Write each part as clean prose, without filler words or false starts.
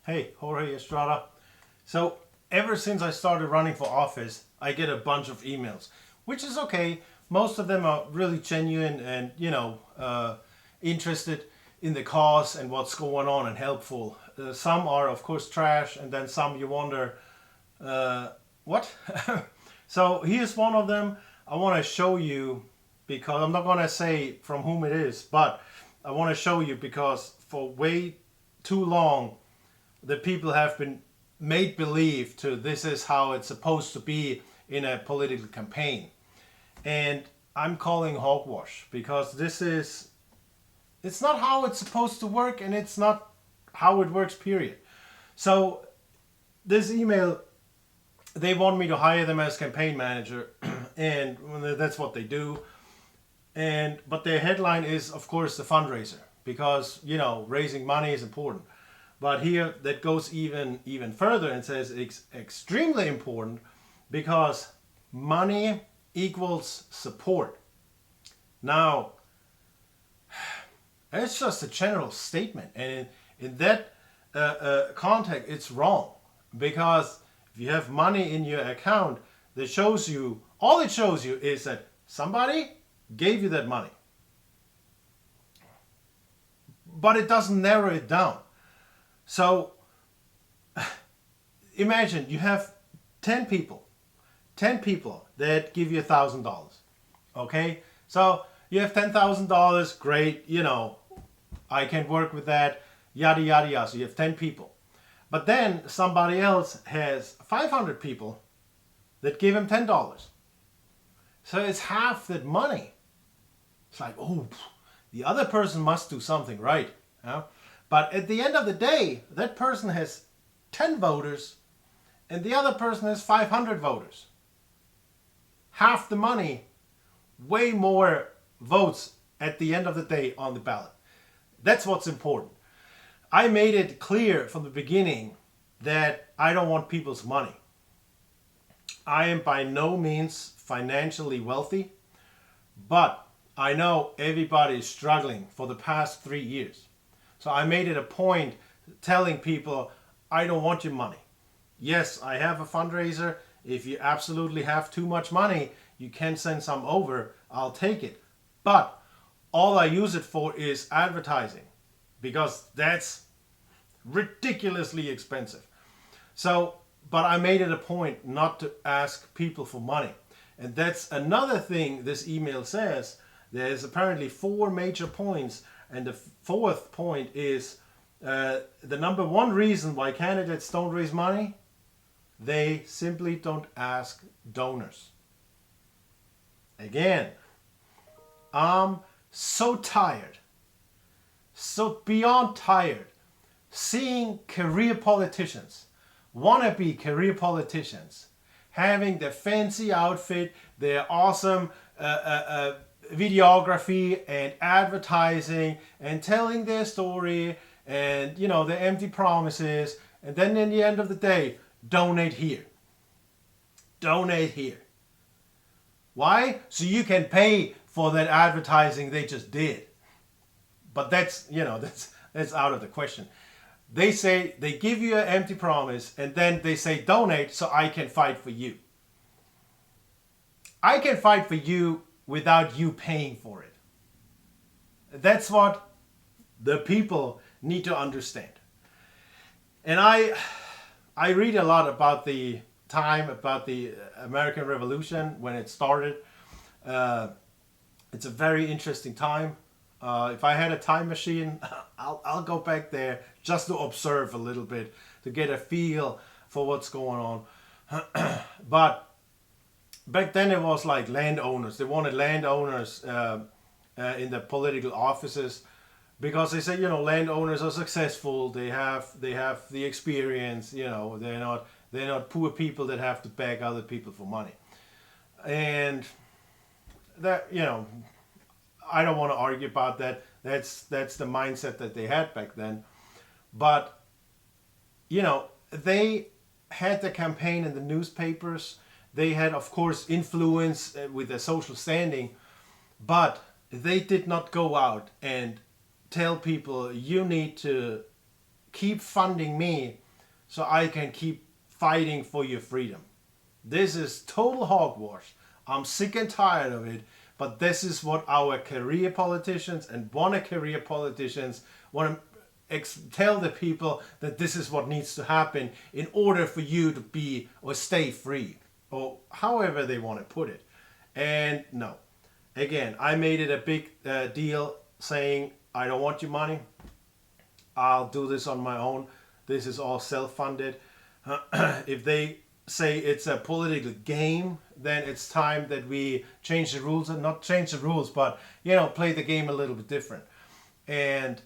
Hey, Jorge Estrada. So, ever since I started running for office, I get a bunch of emails, which is okay. Most of them are really genuine and, interested in the cause and what's going on and helpful. Some are, of course, trash, and then some you wonder, what? So, here's one of them. I want to show you because I'm not going to say from whom it is, but I want to show you because for way too long, the people have been made believe to this is how it's supposed to be in a political campaign. And I'm calling hogwash because it's not how it's supposed to work, and it's not how it works, period. So this email, they want me to hire them as campaign manager, and that's what they do. And but their headline is, of course, the fundraiser because raising money is important. But here that goes even further and says it's extremely important because money equals support. Now, it's just a general statement, and in that context, it's wrong because if you have money in your account, that shows you all it shows you is that somebody gave you that money, but it doesn't narrow it down. So imagine you have 10 people, 10 people that give you $1,000. Okay, so you have $10,000. Great, I can work with that. Yada yada yada. So you have 10 people, but then somebody else has 500 people that give him $10. So it's half that money. It's like, oh, the other person must do something right. But at the end of the day, that person has 10 voters and the other person has 500 voters. Half the money, way more votes at the end of the day on the ballot. That's what's important. I made it clear from the beginning that I don't want people's money. I am by no means financially wealthy, but I know everybody is struggling for the past 3 years. So I made it a point telling people, I don't want your money. Yes, I have a fundraiser. If you absolutely have too much money, you can send some over. I'll take it. But all I use it for is advertising because that's ridiculously expensive. So, but I made it a point not to ask people for money. And that's another thing this email says. There's apparently 4 major points. And the fourth point is the number one reason why candidates don't raise money, they simply don't ask donors. Again, I'm so tired, so beyond tired, seeing career politicians, wannabe career politicians, having their fancy outfit, their awesome videography and advertising and telling their story and their empty promises, and then in the end of the day, donate here, why? So you can pay for that advertising they just did. But that's that's out of the question. They say they give you an empty promise and then they say donate so I can fight for you. I can fight for you without you paying for it. That's what the people need to understand. And I read a lot about the American Revolution when it started. It's a very interesting time. If I had a time machine, I'll go back there just to observe a little bit, to get a feel for what's going on. But back then it was like landowners. They wanted landowners in the political offices because they said, landowners are successful. They have the experience. They're not poor people that have to beg other people for money. And that I don't want to argue about that. That's the mindset that they had back then. But they had the campaign in the newspapers. They had, of course, influence with their social standing, but they did not go out and tell people you need to keep funding me so I can keep fighting for your freedom. This is total hogwash. I'm sick and tired of it. But this is what our career politicians and career politicians want to tell the people, that this is what needs to happen in order for you to be or stay free, or however they want to put it. And no, again, I made it a big deal saying, I don't want your money. I'll do this on my own. This is all self-funded. If they say it's a political game, then it's time that we change the rules, and not change the rules, but play the game a little bit different, and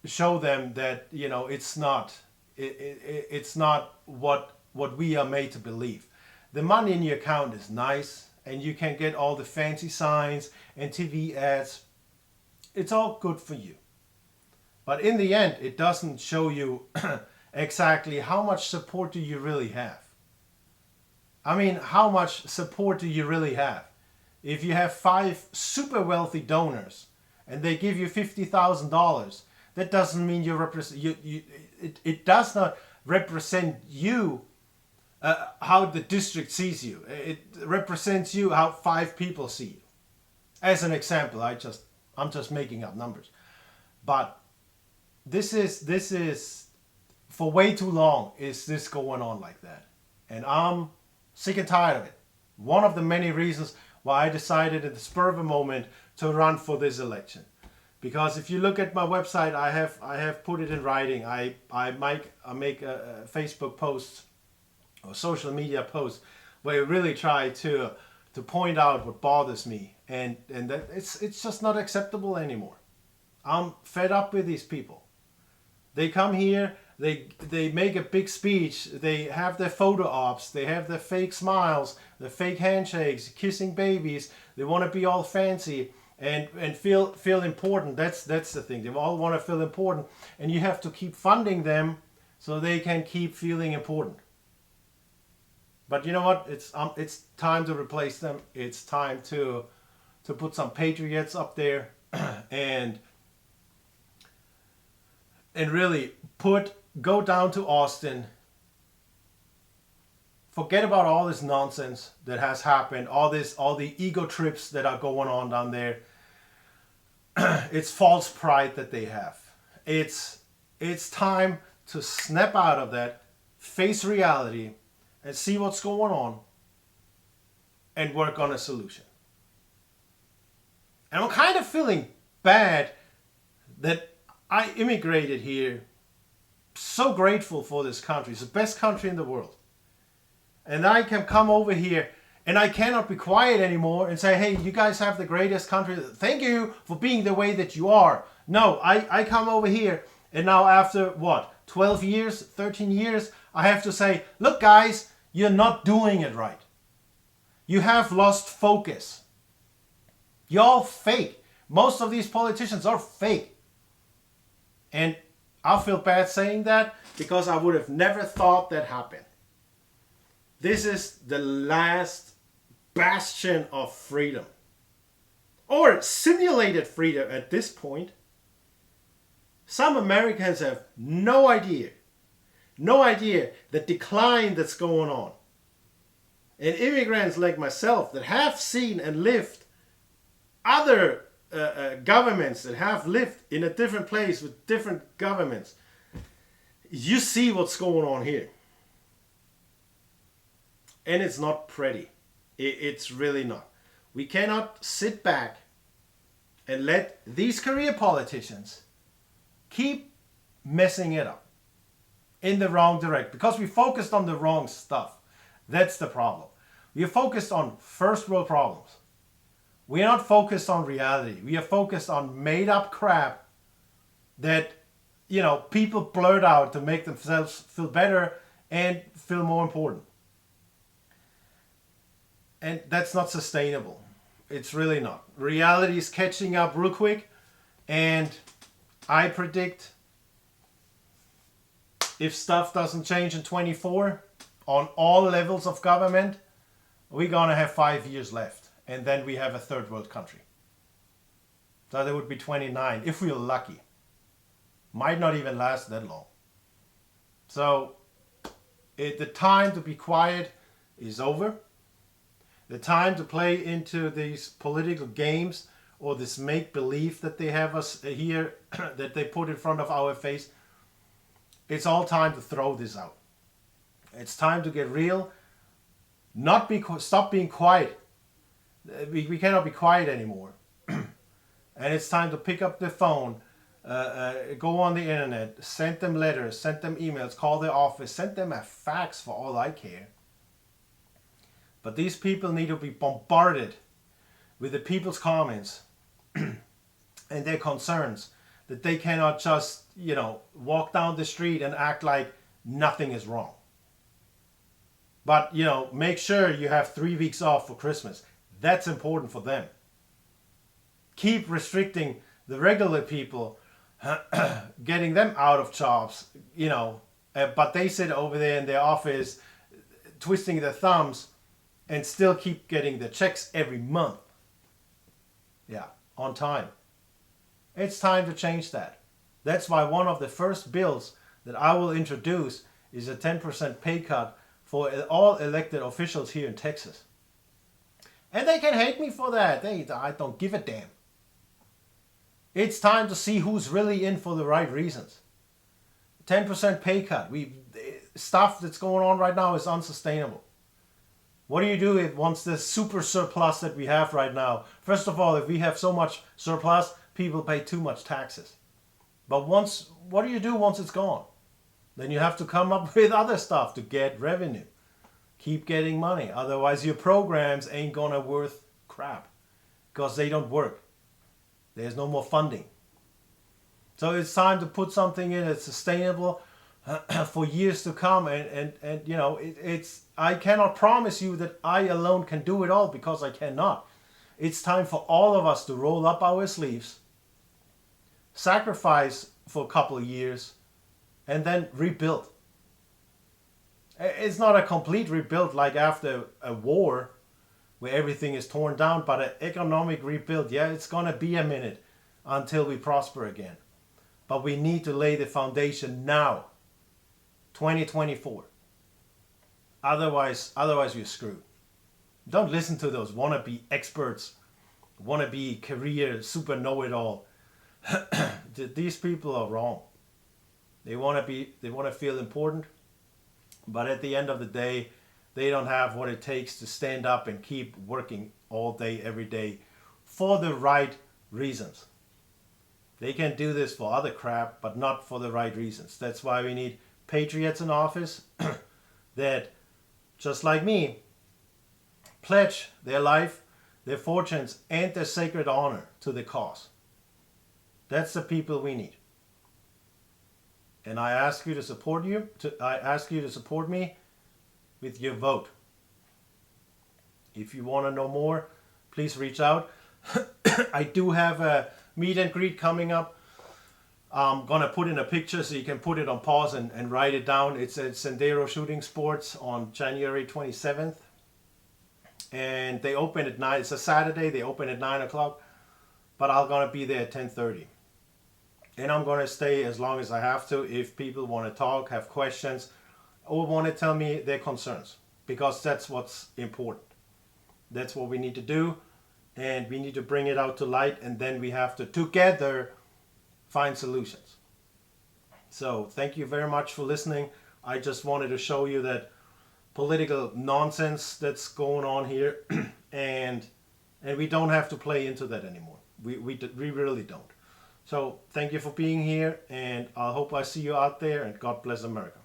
show them that it's not what we are made to believe. The money in your account is nice, and you can get all the fancy signs and TV ads. It's all good for you, but in the end, it doesn't show you exactly how much support do you really have. I mean, how much support do you really have? If you have 5 super wealthy donors and they give you $50,000, that doesn't mean you represent you. It does not represent you how the district sees you. It represents you how 5 people see you. As an example, I'm just making up numbers, but this is for way too long. Is this going on like that? And I'm sick and tired of it. One of the many reasons why I decided at the spur of a moment to run for this election. Because if you look at my website, I have put it in writing. I make a Facebook posts or social media posts where I really try to point out what bothers me, and that it's just not acceptable anymore. I'm fed up with these people. They come here, they make a big speech, they have their photo ops, they have their fake smiles, the fake handshakes, kissing babies. They want to be all fancy and feel important. That's the thing. They all want to feel important, and you have to keep funding them so they can keep feeling important. But you know what? It's time to replace them. It's time to put some Patriots up there and really go down to Austin. Forget about all this nonsense that has happened, all the ego trips that are going on down there. It's false pride that they have. It's time to snap out of that, face reality, and see what's going on, and work on a solution. And I'm kind of feeling bad that I immigrated here, so grateful for this country. It's the best country in the world. And I can come over here and I cannot be quiet anymore and say, hey, you guys have the greatest country. Thank you for being the way that you are. No, I come over here and now after 12 years, 13 years, I have to say, look guys, you're not doing it right. You have lost focus. You're all fake. Most of these politicians are fake. And I feel bad saying that because I would have never thought that happened. This is the last bastion of freedom. Or simulated freedom at this point. Some Americans have no idea the decline that's going on. And immigrants like myself that have seen and lived other governments, that have lived in a different place with different governments, you see what's going on here. And it's not pretty. It's really not. We cannot sit back and let these career politicians keep messing it up in the wrong direction, because we focused on the wrong stuff. That's the problem. We are focused on first world problems. We are not focused on reality. We are focused on made up crap that, people blurt out to make themselves feel better and feel more important. And that's not sustainable. It's really not. Reality is catching up real quick, and I predict if stuff doesn't change in 24 on all levels of government, we're gonna have 5 years left, and then we have a third world country. So there would be 29 if we're lucky. Might not even last that long. So the time to be quiet is over. The time to play into these political games or this make-believe that they have us here, that they put in front of our face, it's all time to throw this out. It's time to get real. Stop being quiet. We cannot be quiet anymore. And it's time to pick up the phone, go on the internet, send them letters, send them emails, call their office, send them a fax for all I care. But these people need to be bombarded with the people's comments and their concerns, that they cannot just, walk down the street and act like nothing is wrong. But, make sure you have 3 weeks off for Christmas. That's important for them. Keep restricting the regular people, getting them out of jobs, but they sit over there in their office twisting their thumbs and still keep getting the checks every month. Yeah, on time. It's time to change that. That's why one of the first bills that I will introduce is a 10% pay cut for all elected officials here in Texas. And they can hate me for that. I don't give a damn. It's time to see who's really in for the right reasons. 10% pay cut. Stuff that's going on right now is unsustainable. What do you do once the super surplus that we have right now? First of all, if we have so much surplus, people pay too much taxes. But what do you do once it's gone? Then you have to come up with other stuff to get revenue. Keep getting money. Otherwise, your programs ain't gonna worth crap because they don't work. There's no more funding. So it's time to put something in that's sustainable for years to come. And I cannot promise you that I alone can do it all, because I cannot. It's time for all of us to roll up our sleeves, sacrifice for a couple of years, and then rebuild. It's not a complete rebuild like after a war where everything is torn down, but an economic rebuild. Yeah, it's going to be a minute until we prosper again. But we need to lay the foundation now, 2024. Otherwise we're screwed. Don't listen to those wannabe experts, wannabe career super know-it-all. These people are wrong. They want to feel important, but at the end of the day, they don't have what it takes to stand up and keep working all day, every day for the right reasons. They can do this for other crap, but not for the right reasons. That's why we need patriots in office that, just like me, pledge their life, their fortunes, and their sacred honor to the cause. That's the people we need. And I ask you to support me with your vote. If you want to know more, please reach out. I do have a meet and greet coming up. I'm going to put in a picture so you can put it on pause and write it down. It's at Sendero Shooting Sports on January 27th. And they open at 9. It's a Saturday. They open at 9 o'clock. But I'm going to be there at 10:30. And I'm going to stay as long as I have to if people want to talk, have questions, or want to tell me their concerns. Because that's what's important. That's what we need to do. And we need to bring it out to light. And then we have to together find solutions. So thank you very much for listening. I just wanted to show you that political nonsense that's going on here. and we don't have to play into that anymore. We really don't. So thank you for being here, and I hope I see you out there, and God bless America.